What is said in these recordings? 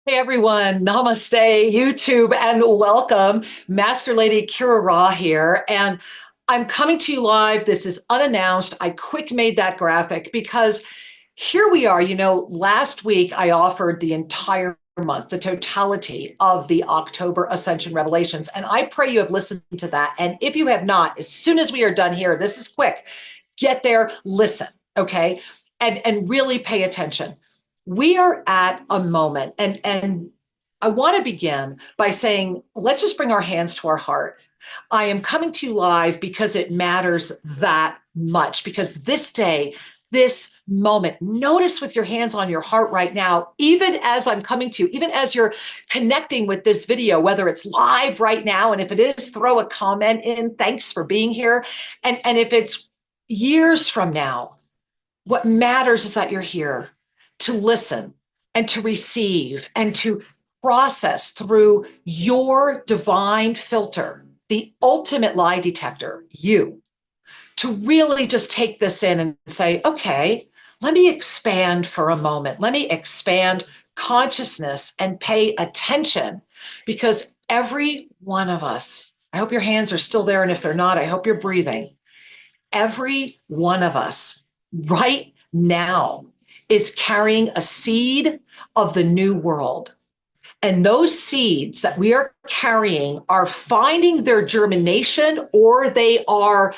Hey everyone, namaste, YouTube, and welcome. Master Lady Kira Ra here, and I'm coming to you live. This is unannounced. I quick made that graphic because here we are. Last week I offered the entire month, the totality of the October Ascension Revelations, and I pray you have listened to that. And if you have not, as soon as we are done here, this is quick, get there, listen, okay? And really pay attention. We are at a moment, and I want to begin by saying, let's just bring our hands to our heart. I am coming to you live because it matters that much, because this day, this moment, notice with your hands on your heart right now, even as I'm coming to you, even as you're connecting with this video, whether it's live right now, and if it is, throw a comment in, thanks for being here. And if it's years from now, what matters is that you're here to listen and to receive and to process through your divine filter, the ultimate lie detector, you, to really just take this in and say, okay, let me expand for a moment. Let me expand consciousness and pay attention, because every one of us, I hope your hands are still there. And if they're not, I hope you're breathing. Every one of us right now is carrying a seed of the new world. And those seeds that we are carrying are finding their germination, or they are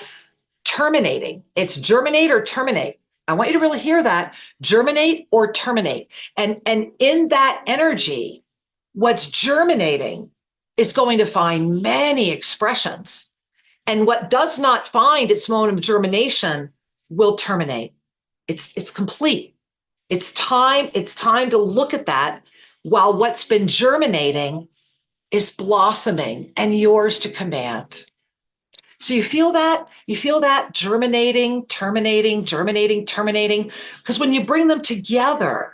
terminating. It's germinate or terminate. I want you to really hear that. Germinate or terminate. And in that energy, what's germinating is going to find many expressions. And what does not find its moment of germination will terminate. It's complete. It's time to look at that while what's been germinating is blossoming and yours to command. So you feel that? You feel that germinating, terminating, germinating, terminating? Because when you bring them together,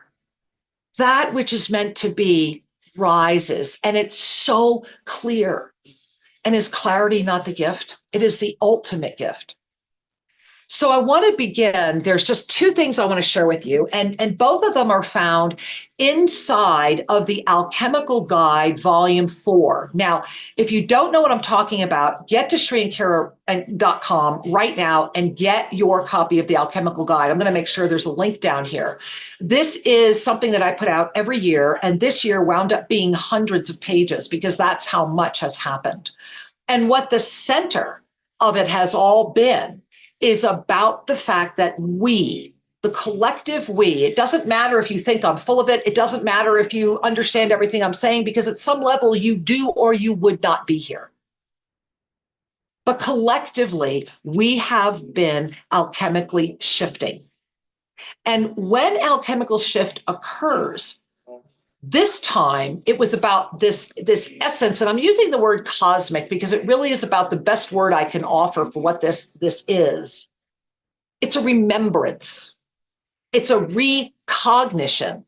that which is meant to be rises, and it's so clear. And is clarity not the gift? It is the ultimate gift. So I want to begin. There's just two things I want to share with you, and both of them are found inside of the Alchemical Guide, Volume 4. Now, if you don't know what I'm talking about, get to sriandkiraofficial.com right now and get your copy of the Alchemical Guide. I'm going to make sure there's a link down here. This is something that I put out every year, and this year wound up being hundreds of pages because that's how much has happened. And what the center of it has all been is about the fact that we, the collective we, it doesn't matter if you think I'm full of it. It doesn't matter if you understand everything I'm saying, because at some level you do or you would not be here. But collectively, we have been alchemically shifting. And when alchemical shift occurs, this time it was about this essence, and I'm using the word cosmic because it really is about the best word I can offer for what this is. It's a remembrance. It's a recognition.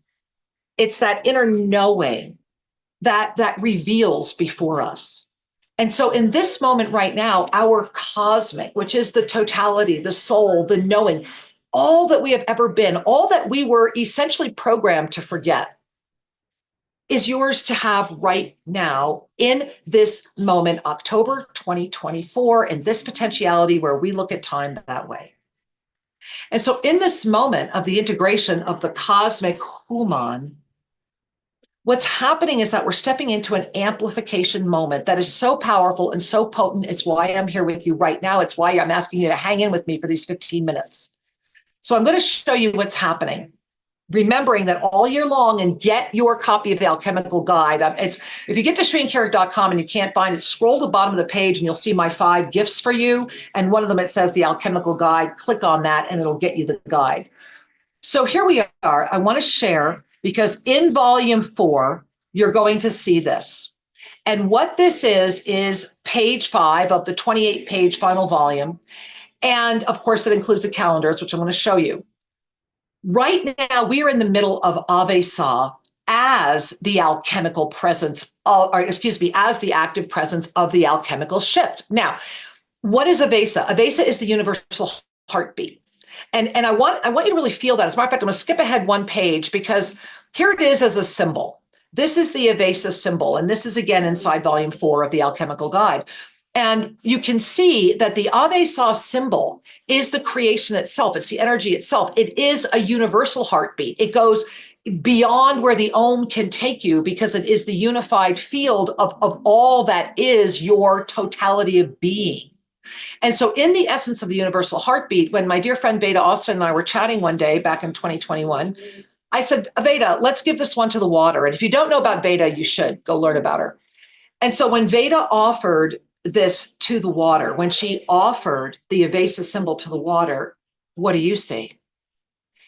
It's that inner knowing that reveals before us. And so in this moment right now, our cosmic, which is the totality, the soul, the knowing, all that we have ever been, all that we were essentially programmed to forget, is yours to have right now in this moment, October 2024, in this potentiality where we look at time that way. And so in this moment of the integration of the cosmic human, what's happening is that we're stepping into an amplification moment that is so powerful and so potent. It's why I'm here with you right now. It's why I'm asking you to hang in with me for these 15 minutes. So I'm going to show you what's happening, remembering that all year long, and get your copy of the Alchemical Guide. If you get to sriandkiraofficial.com and you can't find it, scroll to the bottom of the page and you'll see my 5 gifts for you. And one of them, it says the Alchemical Guide. Click on that and it'll get you the guide. So here we are. I want to share, because in Volume 4, you're going to see this. And what this is page 5 of the 28-page final volume. And of course, that includes the calendars, which I'm going to show you. Right now, we are in the middle of Avesa as the alchemical presence, as the active presence of the alchemical shift. Now, what is Avesa? Avesa is the universal heartbeat. And I want you to really feel that. As a matter of fact, I'm going to skip ahead one page, because here it is as a symbol. This is the Avesa symbol, and this is again inside volume 4 of the Alchemical Guide. And you can see that the Avesa symbol is the creation itself. It's the energy itself. It is a universal heartbeat. It goes beyond where the Om can take you because it is the unified field of all that is your totality of being. And so in the essence of the universal heartbeat, when my dear friend Veda Austin and I were chatting one day back in 2021, I said, Veda, let's give this one to the water. And if you don't know about Veda, you should go learn about her. And so when Veda offered this to the water, when she offered the Avesa symbol to the water, what do you see?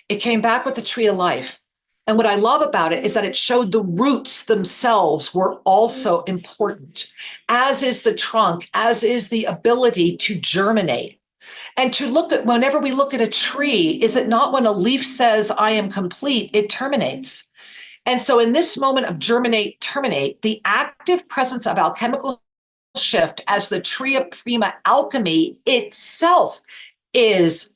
It came back with the tree of life. And what I love about it is that it showed the roots themselves were also important, as is the trunk, as is the ability to germinate. And to look at, whenever we look at a tree, is it not when a leaf says, I am complete, it terminates. And so in this moment of germinate, terminate, the active presence of alchemical shift as the tria prima alchemy itself is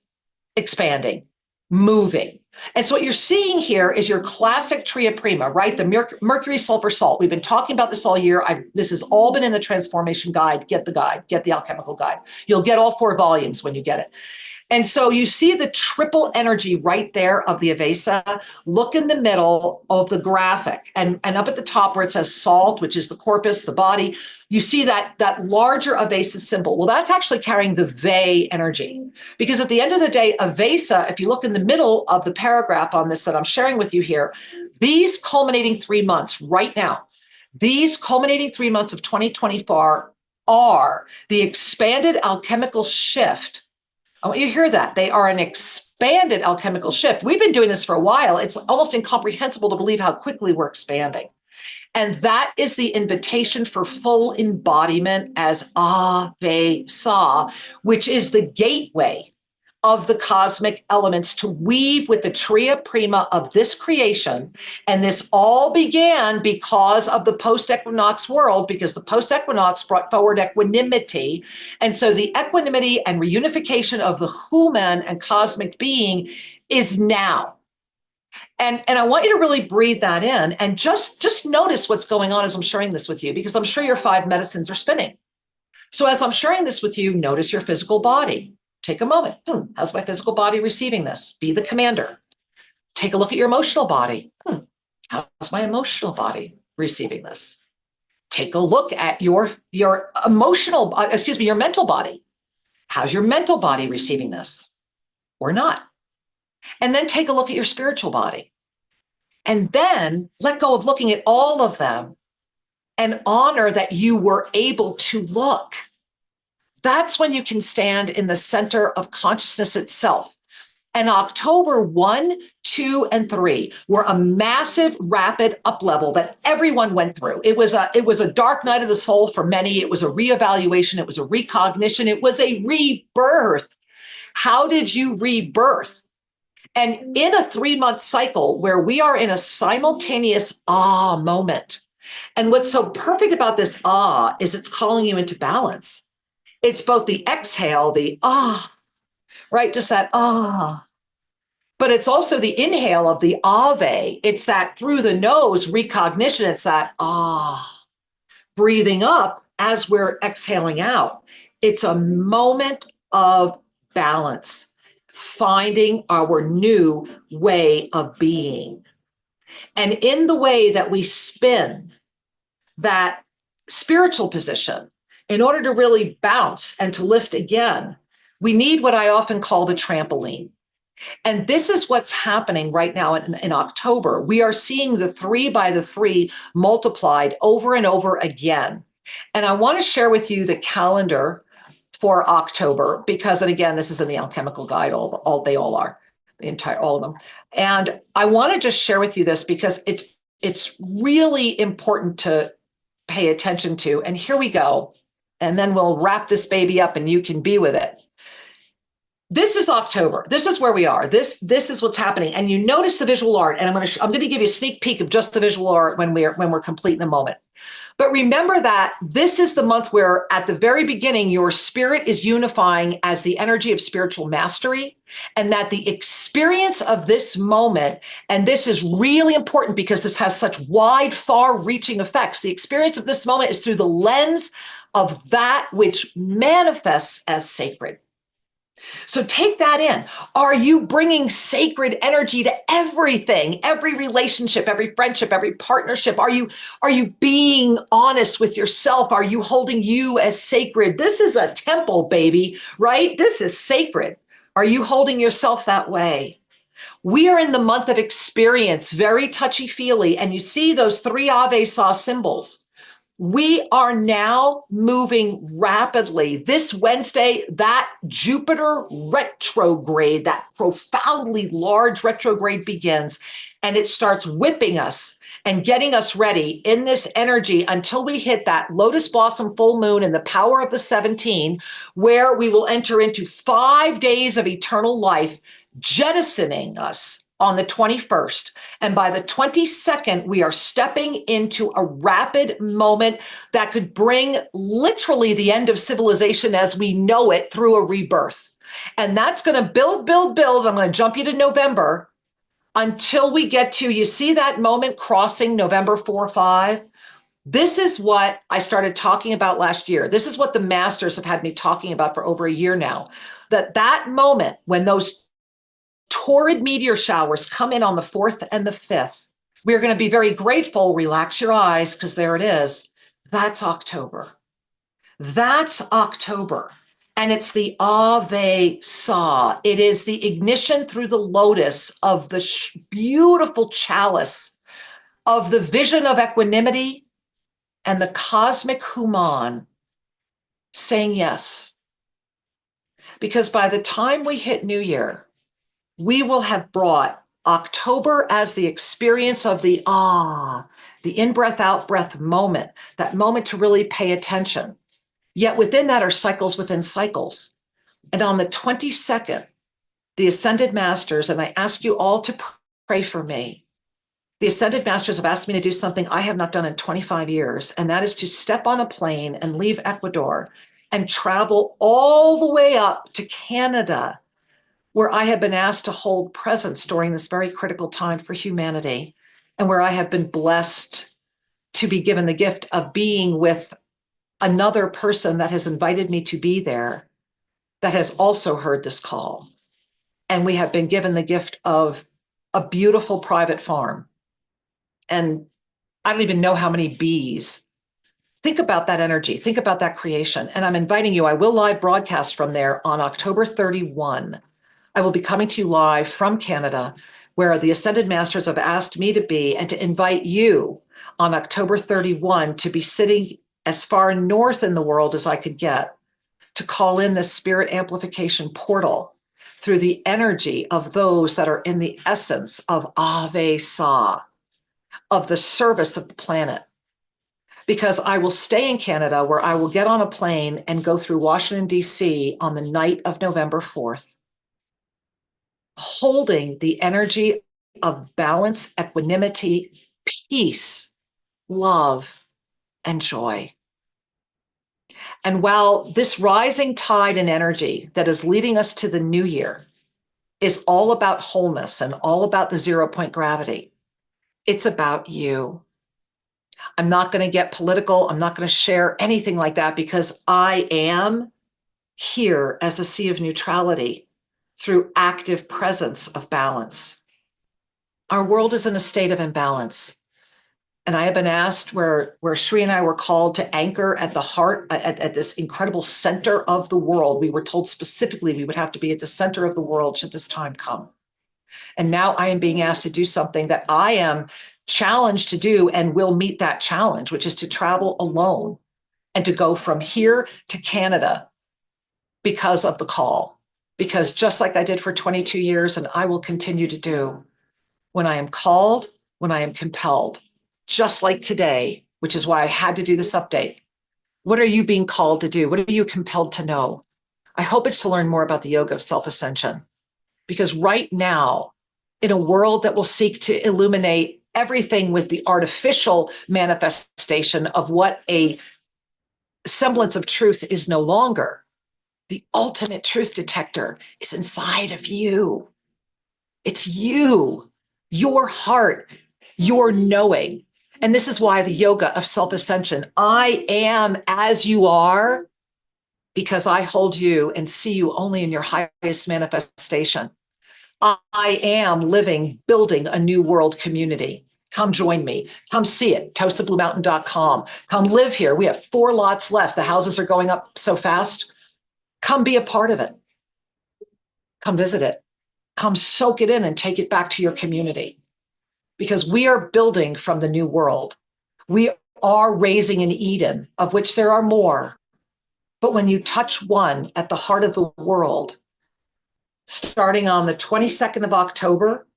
expanding, moving. And so what you're seeing here is your classic tria prima, right? The mercury, sulfur, salt. We've been talking about this all year. This has all been in the transformation guide. Get the guide, get the alchemical guide. You'll get all 4 volumes when you get it. And so you see the triple energy right there of the Avesa. Look in the middle of the graphic and up at the top where it says salt, which is the corpus, the body, you see that larger Avesa symbol. Well, that's actually carrying the Ve energy. Because at the end of the day, Avesa, if you look in the middle of the paragraph on this that I'm sharing with you here, these culminating 3 months right now, these culminating 3 months of 2024 are the expanded alchemical shift. I want you to hear that. They are an expanded alchemical shift. We've been doing this for a while. It's almost incomprehensible to believe how quickly we're expanding. And that is the invitation for full embodiment as Avesa, which is the gateway of the cosmic elements to weave with the tria prima of this creation. And this all began because of the post-equinox world, because the post-equinox brought forward equanimity. And so the equanimity and reunification of the human and cosmic being is now. And I want you to really breathe that in and just notice what's going on as I'm sharing this with you, because I'm sure your 5 medicines are spinning. So as I'm sharing this with you, notice your physical body. Take a moment. How's my physical body receiving this? Be the commander. Take a look at your emotional body. How's my emotional body receiving this? Take a look at your emotional, your mental body. How's your mental body receiving this or not? And then take a look at your spiritual body. And then let go of looking at all of them and honor that you were able to look. That's when you can stand in the center of consciousness itself. And October 1, 2, and 3 were a massive, rapid up level that everyone went through. It was a dark night of the soul for many. It was a reevaluation. It was a recognition. It was a rebirth. How did you rebirth? And in a 3-month cycle where we are in a simultaneous moment. And what's so perfect about this is it's calling you into balance. It's both the exhale, the right? Just that but it's also the inhale of the Ave. It's that through the nose recognition. It's that breathing up as we're exhaling out. It's a moment of balance, finding our new way of being. And in the way that we spin that spiritual position, in order to really bounce and to lift again, we need what I often call the trampoline. And this is what's happening right now in October. We are seeing the 3 by the 3 multiplied over and over again. And I want to share with you the calendar for October, because, and again, this is in the Alchemical Guide, they all are, all of them. And I want to just share with you this because it's really important to pay attention to. And here we go. And then we'll wrap this baby up and you can be with it. This is October. This is where we are. This is what's happening. And you notice the visual art. And I'm going to give you a sneak peek of just the visual art when we're complete in a moment. But remember that this is the month where at the very beginning, your spirit is unifying as the energy of spiritual mastery, and that the experience of this moment, and this is really important because this has such wide, far-reaching effects. The experience of this moment is through the lens of that which manifests as sacred. So take that in. Are you bringing sacred energy to everything, every relationship, every friendship, every partnership? Are you being honest with yourself? Are you holding you as sacred? This is a temple, baby, right? This is sacred. Are you holding yourself that way? We are in the month of experience, very touchy-feely, and you see those three Ave Saw symbols. We are now moving rapidly. This Wednesday, that Jupiter retrograde, that profoundly large retrograde begins, and it starts whipping us and getting us ready in this energy until we hit that lotus blossom full moon in the power of the 17, where we will enter into 5 days of eternal life, jettisoning us on the 21st. And by the 22nd, we are stepping into a rapid moment that could bring literally the end of civilization as we know it through a rebirth. And that's going to build, build, build. I'm going to jump you to November until we get to, you see that moment crossing November 4, 5? This is what I started talking about last year. This is what the masters have had me talking about for over a year now, that moment when those torrid meteor showers come in on the 4th and the 5th. We're going to be very grateful. Relax your eyes, because there it is. That's October. That's October. And it's the Ave Saw. It is the ignition through the lotus of the beautiful chalice of the vision of equanimity and the cosmic human saying yes. Because by the time we hit New Year, we will have brought October as the experience of the in-breath, out-breath moment, that moment to really pay attention. Yet within that are cycles within cycles. And on the 22nd, the Ascended Masters, and I ask you all to pray for me, the Ascended Masters have asked me to do something I have not done in 25 years, and that is to step on a plane and leave Ecuador and travel all the way up to Canada, where I have been asked to hold presence during this very critical time for humanity, and where I have been blessed to be given the gift of being with another person that has invited me to be there, that has also heard this call. And we have been given the gift of a beautiful private farm. And I don't even know how many bees. Think about that energy. Think about that creation. And I'm inviting you, I will live broadcast from there on October 31. I will be coming to you live from Canada, where the Ascended Masters have asked me to be, and to invite you on October 31 to be sitting as far north in the world as I could get, to call in this spirit amplification portal through the energy of those that are in the essence of Ave Saw, of the service of the planet. Because I will stay in Canada, where I will get on a plane and go through Washington, D.C. on the night of November 4th. Holding the energy of balance, equanimity, peace, love, and joy. And while this rising tide and energy that is leading us to the new year is all about wholeness and all about the 0-point gravity, it's about you. I'm not going to get political. I'm not going to share anything like that, because I am here as a sea of neutrality, through active presence of balance. Our world is in a state of imbalance. And I have been asked where Sri and I were called to anchor at the heart, at this incredible center of the world. We were told specifically we would have to be at the center of the world should this time come. And now I am being asked to do something that I am challenged to do, and will meet that challenge, which is to travel alone and to go from here to Canada because of the call. Because just like I did for 22 years, and I will continue to do, when I am called, when I am compelled, just like today, which is why I had to do this update. What are you being called to do? What are you compelled to know? I hope it's to learn more about the Yoga of Self-Ascension. Because right now, in a world that will seek to illuminate everything with the artificial manifestation of what a semblance of truth is no longer. The ultimate truth detector is inside of you. It's you, your heart, your knowing. And this is why the yoga of self-ascension, I am as you are, because I hold you and see you only in your highest manifestation. I am living, building a new world community. Come join me. Come see it, TosaBlueMountain.com. Come live here. We have 4 lots left. The houses are going up so fast. Come be a part of it. Come visit it. Come soak it in and take it back to your community. Because we are building from the new world. We are raising an Eden, of which there are more. But when you touch one at the heart of the world, starting on the 22nd of October,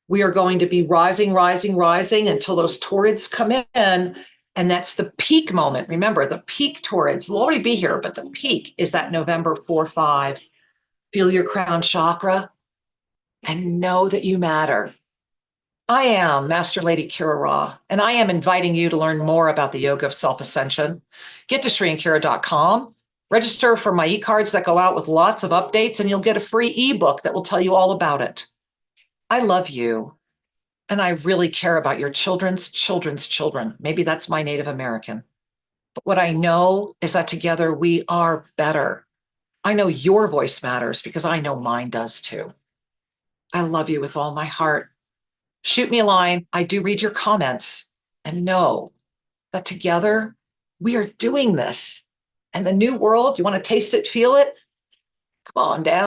we are going to be rising, rising, rising until those Taurids come in. And that's the peak moment. Remember, the peak Taurids will already be here, but the peak is that November 4-5. Feel your crown chakra and know that you matter. I am Master Lady Kira Ra, and I am inviting you to learn more about the Yoga of Self-Ascension. Get to sriandkira.com. Register for my e-cards that go out with lots of updates, and you'll get a free ebook that will tell you all about it. I love you, and I really care about your children's children's children. Maybe that's my Native American. But what I know is that together we are better. I know your voice matters because I know mine does too. I love you with all my heart. Shoot me a line. I do read your comments, and know that together we are doing this. And the new world, you want to taste it, feel it? Come on down.